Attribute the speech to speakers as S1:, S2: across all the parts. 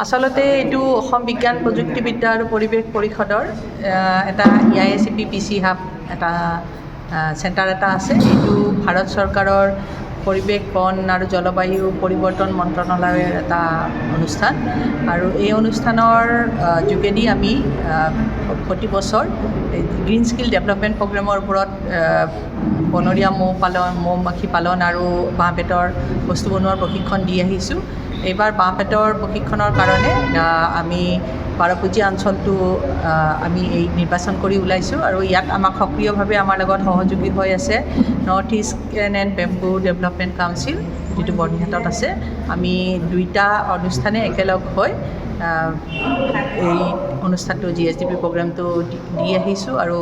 S1: আচলতে এইটো অসম বিজ্ঞান প্ৰযুক্তিবিদ্যা আৰু পৰিৱেশ পৰিষদৰ এটা EICP হাব এটা চেণ্টাৰ এটা আছে। এইটো ভাৰত চৰকাৰৰ পৰিৱেশ বন আৰু জলবায়ু পৰিৱৰ্তন মন্ত্ৰণালয়ৰ এটা অনুষ্ঠান আৰু এই অনুষ্ঠানৰ যোগেদি আমি প্ৰতি বছৰ গ্ৰীণ স্কিল ডেভেলপমেণ্ট প্ৰগ্ৰেমৰ ওপৰত বনৰীয়া মৌ মাখি পালন আৰু বাঁহ বেতৰ বস্তু বনোৱাৰ প্ৰশিক্ষণ দি আহিছোঁ। এইবাৰ বাঁহ বেতৰ প্ৰশিক্ষণৰ কাৰণে আমি বাৰপূজীয়া অঞ্চলটো আমি এই নিৰ্বাচন কৰি ওলাইছোঁ আৰু ইয়াত আমাক সক্ৰিয়ভাৱে আমাৰ লগত সহযোগী হৈ আছে north east can and bamboo development council, যিটো বৰ্ণিহাটত আছে। আমি দুইটা অনুষ্ঠানে একেলগ হৈ এই অনুষ্ঠানটো GSDP প্ৰগ্ৰেমটো দি আহিছোঁ আৰু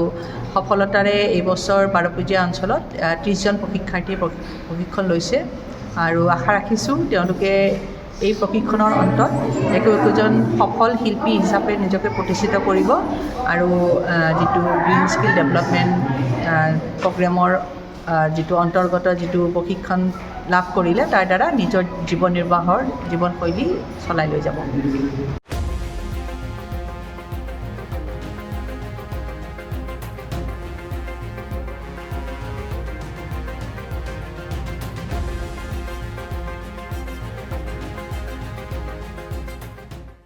S1: সফলতাৰে এইবছৰ বাৰপূজীয়া অঞ্চলত 30জন প্ৰশিক্ষাৰ্থীয়ে প্ৰশিক্ষণ লৈছে আৰু আশা ৰাখিছোঁ তেওঁলোকে এই প্ৰশিক্ষণৰ অন্তত একোজন সফল শিল্পী হিচাপে নিজকে প্ৰতিষ্ঠিত কৰিব আৰু যিটো গ্ৰীণ স্কিল ডেভেলপমেণ্ট প্ৰগ্ৰেমৰ যিটো অন্তৰ্গত যিটো প্ৰশিক্ষণ লাভ কৰিলে তাৰ দ্বাৰা নিজৰ জীৱন নিৰ্বাহৰ জীৱনশৈলী চলাই লৈ যাব।